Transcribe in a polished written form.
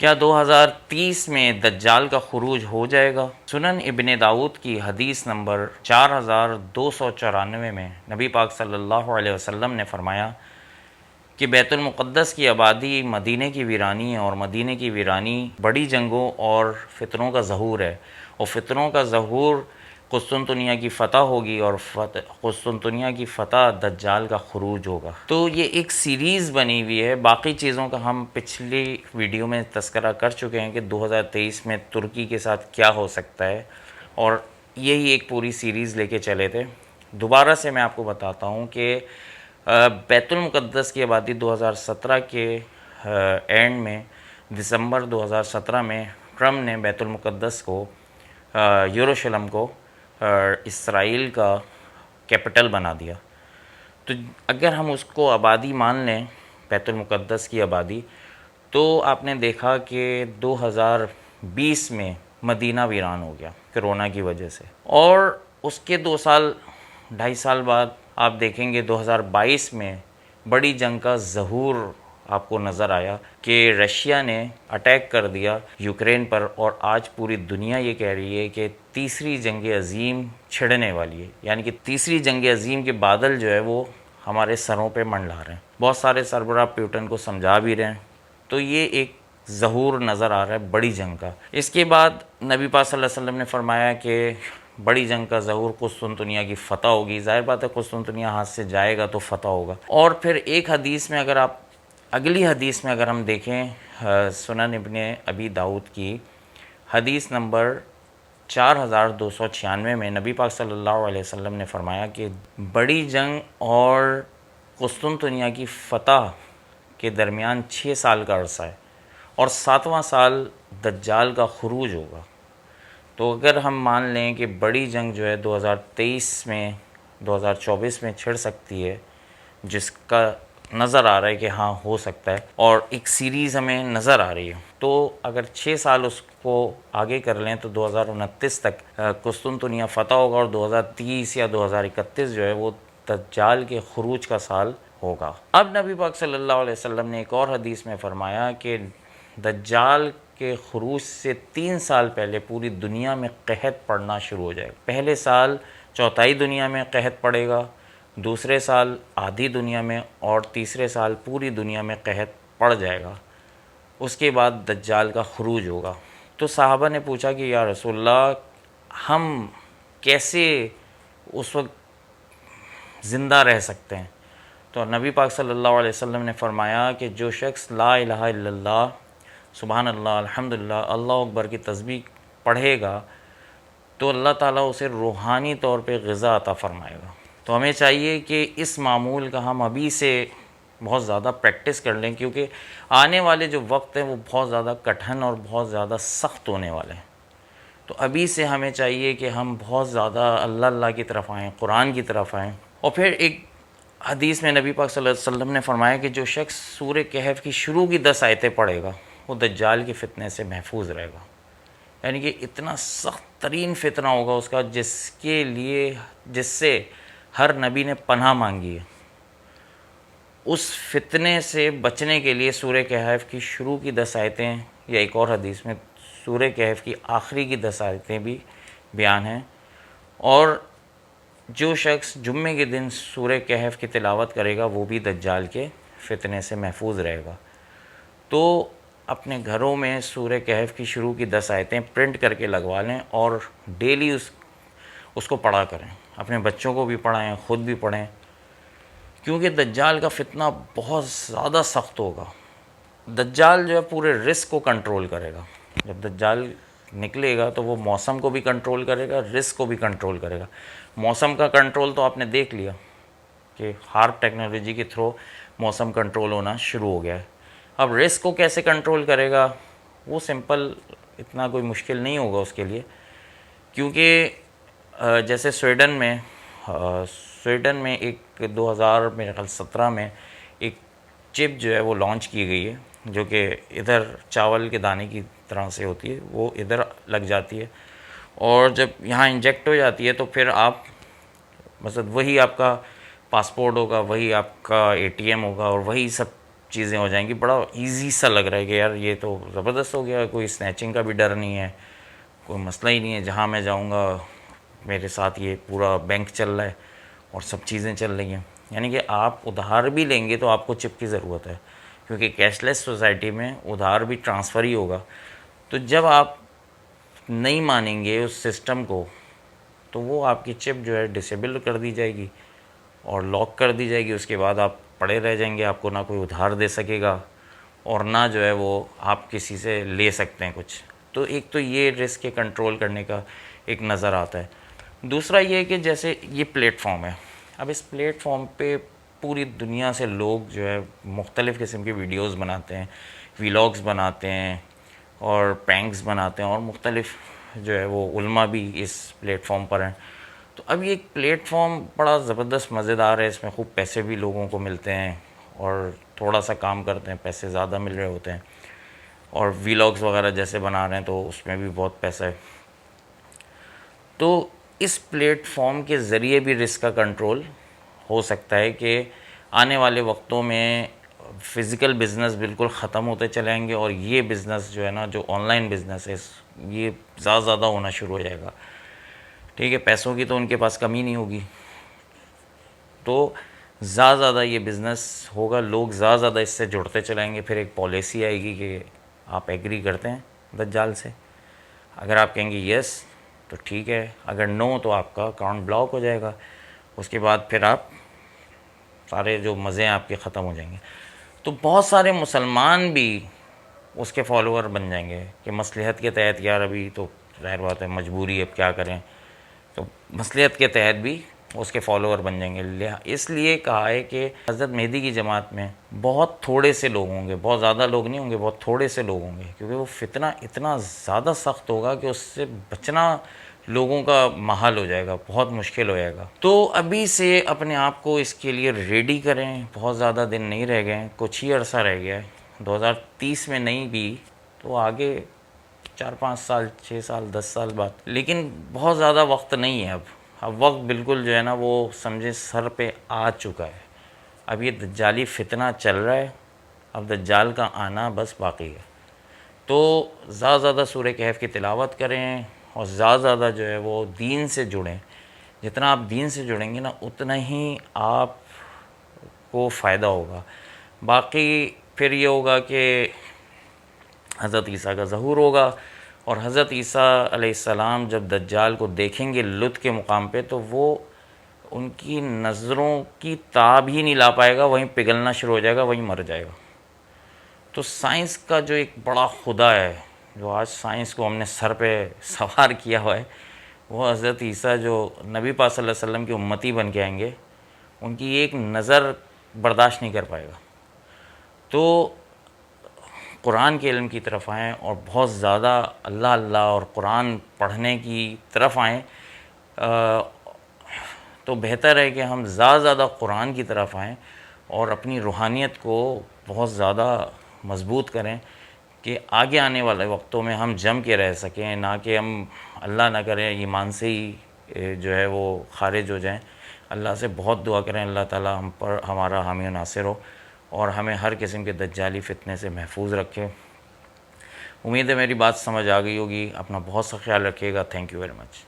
کیا 2030 میں دجال کا خروج ہو جائے گا؟ سنن ابن داؤد کی حدیث نمبر 4294 میں نبی پاک صلی اللہ علیہ وسلم نے فرمایا کہ بیت المقدس کی آبادی مدینہ کی ویرانی ہے، اور مدینہ کی ویرانی بڑی جنگوں اور فتنوں کا ظہور ہے، اور فتنوں کا ظہور قسطنطنیہ کی فتح ہوگی، اور قسطنطنیہ کی فتح دجال کا خروج ہوگا۔ تو یہ ایک سیریز بنی ہوئی ہے، باقی چیزوں کا ہم پچھلی ویڈیو میں تذکرہ کر چکے ہیں کہ 2023 میں ترکی کے ساتھ کیا ہو سکتا ہے، اور یہی ایک پوری سیریز لے کے چلے تھے۔ دوبارہ سے میں آپ کو بتاتا ہوں کہ بیت المقدس کی آبادی 2017 کے اینڈ میں، دسمبر 2017 میں ٹرمپ نے بیت المقدس کو، یروشلم کو اسرائیل کا کیپٹل بنا دیا۔ تو اگر ہم اس کو آبادی مان لیں، بیت المقدس کی آبادی، تو آپ نے دیکھا کہ 2020 میں مدینہ ویران ہو گیا کرونا کی وجہ سے، اور اس کے 2.5 سال بعد آپ دیکھیں گے 2022 میں بڑی جنگ کا ظہور آپ کو نظر آیا کہ رشیا نے اٹیک کر دیا یوکرین پر، اور آج پوری دنیا یہ کہہ رہی ہے کہ تیسری جنگ عظیم چھڑنے والی ہے، یعنی کہ تیسری جنگ عظیم کے بادل جو ہے وہ ہمارے سروں پہ منڈلا رہے ہیں۔ بہت سارے سربراہ پیوٹن کو سمجھا بھی رہے ہیں، تو یہ ایک ظہور نظر آ رہا ہے بڑی جنگ کا۔ اس کے بعد نبی پاک صلی اللہ علیہ وسلم نے فرمایا کہ بڑی جنگ کا ظہور قسطنطنیہ کی فتح ہوگی۔ ظاہر بات ہے قسطنطنیہ ہاتھ سے جائے گا تو فتح ہوگا۔ اور پھر ایک حدیث میں اگر آپ اگلی حدیث میں اگر ہم دیکھیں، سنن ابن ابی داؤد کی حدیث نمبر 4296 میں نبی پاک صلی اللہ علیہ وسلم نے فرمایا کہ بڑی جنگ اور قسطنطنیہ کی فتح کے درمیان 6 سال کا عرصہ ہے، اور 7واں سال دجال کا خروج ہوگا۔ تو اگر ہم مان لیں کہ بڑی جنگ جو ہے 2023 میں 2024 میں چھڑ سکتی ہے، جس کا نظر آ رہا ہے کہ ہاں ہو سکتا ہے، اور ایک سیریز ہمیں نظر آ رہی ہے، تو اگر 6 سال اس کو آگے کر لیں تو 2029 تک قسطنطنیہ فتح ہوگا، اور 2030 یا 2031 جو ہے وہ دجال کے خروج کا سال ہوگا۔ اب نبی پاک صلی اللہ علیہ وسلم نے ایک اور حدیث میں فرمایا کہ دجال کے خروج سے 3 سال پہلے پوری دنیا میں قحط پڑنا شروع ہو جائے گا۔ پہلے سال چوتھائی دنیا میں قحط پڑے گا، دوسرے سال آدھی دنیا میں، اور تیسرے سال پوری دنیا میں قحط پڑ جائے گا۔ اس کے بعد دجال کا خروج ہوگا۔ تو صحابہ نے پوچھا کہ یا رسول اللہ، ہم کیسے اس وقت زندہ رہ سکتے ہیں؟ تو نبی پاک صلی اللہ علیہ وسلم نے فرمایا کہ جو شخص لا الہ الا اللہ، سبحان اللہ، الحمدللہ، اللہ اکبر کی تسبیح پڑھے گا، تو اللہ تعالیٰ اسے روحانی طور پہ غذا عطا فرمائے گا۔ تو ہمیں چاہیے کہ اس معمول کا ہم ابھی سے بہت زیادہ پریکٹس کر لیں، کیونکہ آنے والے جو وقت ہیں وہ بہت زیادہ کٹھن اور بہت زیادہ سخت ہونے والے ہیں۔ تو ابھی سے ہمیں چاہیے کہ ہم بہت زیادہ اللہ کی طرف آئیں، قرآن کی طرف آئیں۔ اور پھر ایک حدیث میں نبی پاک صلی اللہ علیہ وسلم نے فرمایا کہ جو شخص سورہ کہف کی شروع کی 10 آیتیں پڑھے گا وہ دجال کے فتنے سے محفوظ رہے گا۔ یعنی کہ اتنا سخت ترین فتنہ ہوگا اس کا، جس سے ہر نبی نے پناہ مانگی ہے۔ اس فتنے سے بچنے کے لیے سورہ کہف کی شروع کی 10 آیتیں، یا ایک اور حدیث میں سورہ کہف کی آخری کی 10 آیتیں بھی بیان ہیں۔ اور جو شخص جمعے کے دن سورہ کہف کی تلاوت کرے گا وہ بھی دجال کے فتنے سے محفوظ رہے گا۔ تو اپنے گھروں میں سورہ کہف کی شروع کی 10 آیتیں پرنٹ کر کے لگوا لیں، اور ڈیلی اس کو پڑھا کریں، اپنے بچوں کو بھی پڑھائیں، خود بھی پڑھیں، کیونکہ دجال کا فتنہ بہت زیادہ سخت ہوگا۔ دجال جو ہے پورے رزق کو کنٹرول کرے گا۔ جب دجال نکلے گا تو وہ موسم کو بھی کنٹرول کرے گا، رزق کو بھی کنٹرول کرے گا۔ موسم کا کنٹرول تو آپ نے دیکھ لیا کہ ہارپ ٹیکنالوجی کے تھرو موسم کنٹرول ہونا شروع ہو گیا ہے۔ اب رزق کو کیسے کنٹرول کرے گا؟ وہ سمپل، اتنا کوئی مشکل نہیں ہوگا اس کے لیے، کیونکہ جیسے سویڈن میں ایک 2017 میں ایک چپ جو ہے وہ لانچ کی گئی ہے، جو کہ ادھر چاول کے دانے کی طرح سے ہوتی ہے، وہ ادھر لگ جاتی ہے، اور جب یہاں انجیکٹ ہو جاتی ہے تو پھر آپ مثلا وہی آپ کا پاسپورٹ ہوگا، وہی آپ کا ATM ہوگا، اور وہی سب چیزیں ہو جائیں گی. بڑا ایزی سا لگ رہا ہے کہ یار یہ تو زبردست ہو گیا, کوئی اسنیچنگ کا بھی ڈر نہیں ہے, کوئی مسئلہ ہی نہیں ہے, جہاں میں جاؤں گا میرے ساتھ یہ پورا بینک چل رہا ہے اور سب چیزیں چل رہی ہیں. یعنی کہ آپ ادھار بھی لیں گے تو آپ کو چپ کی ضرورت ہے, کیونکہ کیش لیس سوسائٹی میں ادھار بھی ٹرانسفر ہی ہوگا. تو جب آپ نہیں مانیں گے اس سسٹم کو تو وہ آپ کی چپ جو ہے ڈسیبل کر دی جائے گی اور لاک کر دی جائے گی. اس کے بعد آپ پڑے رہ جائیں گے, آپ کو نہ کوئی ادھار دے سکے گا اور نہ جو ہے وہ آپ کسی سے لے سکتے ہیں کچھ. تو ایک تو یہ رسک کے کنٹرول کرنے کا ایک نظر آتا ہے. دوسرا یہ ہے کہ جیسے یہ پلیٹ فارم ہے, اب اس پلیٹ فارم پہ پوری دنیا سے لوگ جو ہے مختلف قسم کی ویڈیوز بناتے ہیں, ویلاگز بناتے ہیں اور پرینکس بناتے ہیں, اور مختلف جو ہے وہ علماء بھی اس پلیٹ فارم پر ہیں. تو اب یہ ایک پلیٹ فارم بڑا زبردست مزیدار ہے, اس میں خوب پیسے بھی لوگوں کو ملتے ہیں اور تھوڑا سا کام کرتے ہیں پیسے زیادہ مل رہے ہوتے ہیں, اور ویلاگز وغیرہ جیسے بنا رہے ہیں تو اس میں بھی بہت پیسہ ہے. تو اس پلیٹ فارم کے ذریعے بھی رسک کا کنٹرول ہو سکتا ہے کہ آنے والے وقتوں میں فزیکل بزنس بالکل ختم ہوتے چلیں گے اور یہ بزنس جو ہے نا, جو آن لائن بزنس ہے, یہ زیادہ ہونا شروع ہو جائے گا. ٹھیک ہے, پیسوں کی تو ان کے پاس کمی نہیں ہوگی, تو زیادہ یہ بزنس ہوگا, لوگ زیادہ اس سے جڑتے چلائیں گے. پھر ایک پالیسی آئے گی کہ آپ ایگری کرتے ہیں دجال سے, اگر آپ کہیں گے یس تو ٹھیک ہے, اگر نو تو آپ کا اکاؤنٹ بلاک ہو جائے گا. اس کے بعد پھر آپ سارے جو مزے ہیں آپ کے ختم ہو جائیں گے. تو بہت سارے مسلمان بھی اس کے فالوور بن جائیں گے کہ مصلحت کے تحت, یار ابھی تو ظاہر بات ہے مجبوری ہے, اب کیا کریں, تو مصلحت کے تحت بھی اس کے فالوور بن جائیں گے. اس لیے کہا ہے کہ حضرت مہدی کی جماعت میں بہت تھوڑے سے لوگ ہوں گے, بہت زیادہ لوگ نہیں ہوں گے, بہت تھوڑے سے لوگ ہوں گے, کیونکہ وہ فتنہ اتنا زیادہ سخت ہوگا کہ اس سے بچنا لوگوں کا محال ہو جائے گا, بہت مشکل ہو جائے گا. تو ابھی سے اپنے آپ کو اس کے لیے ریڈی کریں, بہت زیادہ دن نہیں رہ گئے, کچھ ہی عرصہ رہ گیا ہے. 2030 میں نہیں بھی تو آگے 4-5 سال 6 سال 10 سال بعد, لیکن بہت زیادہ وقت نہیں ہے. اب وقت بالکل جو ہے نا وہ سمجھے سر پہ آ چکا ہے. اب یہ دجالی فتنہ چل رہا ہے, اب دجال کا آنا بس باقی ہے. تو زیادہ سورہ کہف کی تلاوت کریں اور زیادہ جو ہے وہ دین سے جڑیں. جتنا آپ دین سے جڑیں گے نا اتنا ہی آپ کو فائدہ ہوگا. باقی پھر یہ ہوگا کہ حضرت عیسیٰ کا ظہور ہوگا, اور حضرت عیسیٰ علیہ السلام جب دجال کو دیکھیں گے لط کے مقام پہ تو وہ ان کی نظروں کی تاب ہی نہیں لا پائے گا, وہیں پگھلنا شروع ہو جائے گا, وہیں مر جائے گا. تو سائنس کا جو ایک بڑا خدا ہے, جو آج سائنس کو ہم نے سر پہ سوار کیا ہوا ہے, وہ حضرت عیسیٰ جو نبی پاک صلی اللہ علیہ وسلم کی امتی بن کے آئیں گے, ان کی ایک نظر برداشت نہیں کر پائے گا. تو قرآن کے علم کی طرف آئیں اور بہت زیادہ اللہ اور قرآن پڑھنے کی طرف آئیں. تو بہتر ہے کہ ہم زیادہ قرآن کی طرف آئیں اور اپنی روحانیت کو بہت زیادہ مضبوط کریں کہ آگے آنے والے وقتوں میں ہم جم کے رہ سکیں, نہ کہ ہم اللہ نہ کریں ایمان سے ہی جو ہے وہ خارج ہو جائیں. اللہ سے بہت دعا کریں اللہ تعالیٰ ہم پر ہمارا حامی و ناصر ہو اور ہمیں ہر قسم کے دجالی فتنے سے محفوظ رکھے. امید ہے میری بات سمجھ آ گئی ہوگی. اپنا بہت سا خیال رکھیے گا. Thank you very much.